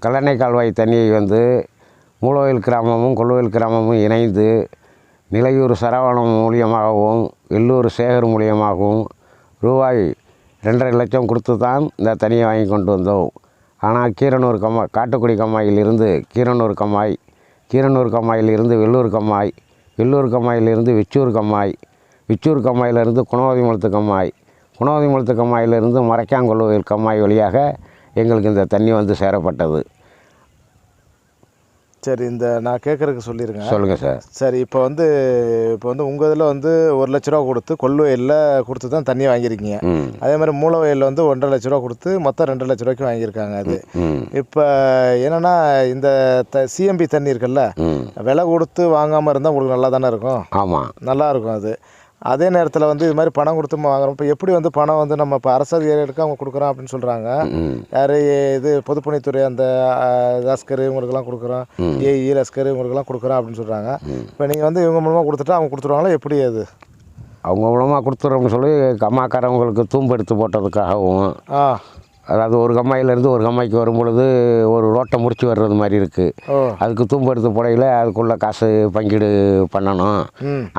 கல்லணை கால்வாய் தண்ணியை வந்து மூலவயல் கிராமமும் கொள்ளுவயல் கிராமமும் இணைந்து நிலையூர் சரவணம் மூலியமாகவும் வெள்ளூர் சேகர் மூலியமாகவும் ரூபாய் 2.5 லட்சம் கொடுத்து தான் இந்த தண்ணியை வாங்கி கொண்டு வந்தோம். ஆனால் கீரனூர் காட்டுக்குடி கம்மாயிலிருந்து கீரனூர் கம்மாயிலிருந்து வெள்ளூர் கம்மாய், வெள்ளூர் கம்மாயிலிருந்து விச்சூர் கம்மாய், விச்சூர் கம்மாயிலிருந்து குணவதிமுளத்து கம்மாய், குணவதிமுளத்து கம்மாயிலிருந்து மறைக்காங்கொள்ளுவயல் கம்மாய் வழியாக எங்களுக்கு இந்த தண்ணி வந்து சேரப்பட்டது. சரி, இந்த நான் கேட்குறதுக்கு சொல்லிடுங்க. சொல்லுங்கள் சார். சரி, இப்போ வந்து உங்கள் இதில் வந்து 1 லட்ச ரூபா கொடுத்து கொள்ளுவயலில் கொடுத்து தான் தண்ணியை வாங்கியிருக்கீங்க. அதே மாதிரி மூலவயலில் வந்து 1.5 லட்ச ரூபா கொடுத்து மொத்தம் 2 லட்ச ரூபாய்க்கு வாங்கியிருக்காங்க. அது இப்போ என்னென்னா இந்த சிஎம்பி தண்ணி இருக்குல்ல, விலை கொடுத்து வாங்காமல் இருந்தால் உங்களுக்கு நல்லா தானே இருக்கும். ஆமாம், நல்லாயிருக்கும். அதே நேரத்தில் வந்து இது மாதிரி பணம் கொடுத்து வாங்குறோம். இப்போ எப்படி வந்து பணம் வந்து நம்ம இப்போ அரசு அதிகாரிகளுக்கு அவங்க கொடுக்குறோம் அப்படின்னு சொல்கிறாங்க. யார் இது பொதுப்பணித்துறை அந்த லஸ்கர் இவங்களுக்கெல்லாம் கொடுக்குறோம், ஏஇ லஸ்கர் இவங்களுக்கெல்லாம் கொடுக்குறோம் அப்படின்னு சொல்கிறாங்க. இப்போ நீங்கள் வந்து இவங்க மூலமாக கொடுத்துட்டா அவங்க கொடுத்துருவாங்களா எப்படி? அது அவங்க மூலமாக கொடுத்துட்றோம்னு சொல்லி கம்மாக்காரவங்களுக்கு தூம்பு எடுத்து போட்டதுக்காகவும், அதாவது ஒரு கம்மாயிலேருந்து ஒரு கம்மாய்க்கு வரும்பொழுது ஒரு ரோட்டை முடிச்சு வர்றது மாதிரி இருக்குது. அதுக்கு தூம்பு எடுத்து போடையில் அதுக்குள்ளே காசு பங்கீடு பண்ணணும்.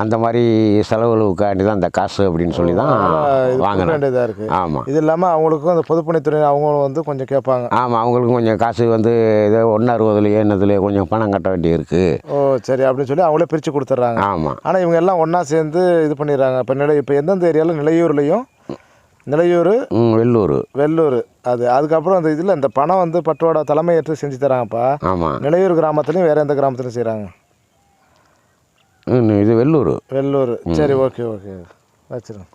அந்த மாதிரி செலவுகளுக்காண்டி தான் இந்த காசு அப்படின்னு சொல்லி தான் வாங்க வேண்டியதாக இருக்குது. ஆமாம், இது இல்லாமல் அவங்களுக்கும் அந்த பொதுப்பணித்துறை அவங்களும் வந்து கொஞ்சம் கேட்பாங்க. ஆமாம், அவங்களுக்கும் கொஞ்சம் காசு வந்து இதை 1.60 என்னதுலேயே கொஞ்சம் பணம் கட்ட வேண்டியிருக்கு. சரி அப்படின்னு சொல்லி அவங்களே பிரித்து கொடுத்துட்றாங்க. ஆமாம், ஆனால் இவங்க எல்லாம் ஒன்றா சேர்ந்து இது பண்ணிடுறாங்க. இப்போ எந்தெந்த ஏரியாவில் நிலையூர்லேயும் வெள்ளூர் அதுக்கப்புறம் அந்த இதில் இந்த பணம் வந்து பட்டோட தலைமையேற்று செஞ்சு தராங்கப்பா. ஆமாம், நிலையூர் கிராமத்துலையும் வேறு எந்த கிராமத்துலையும் செய்கிறாங்க? இது வெள்ளூர். சரி, ஓகே வச்சுருங்க.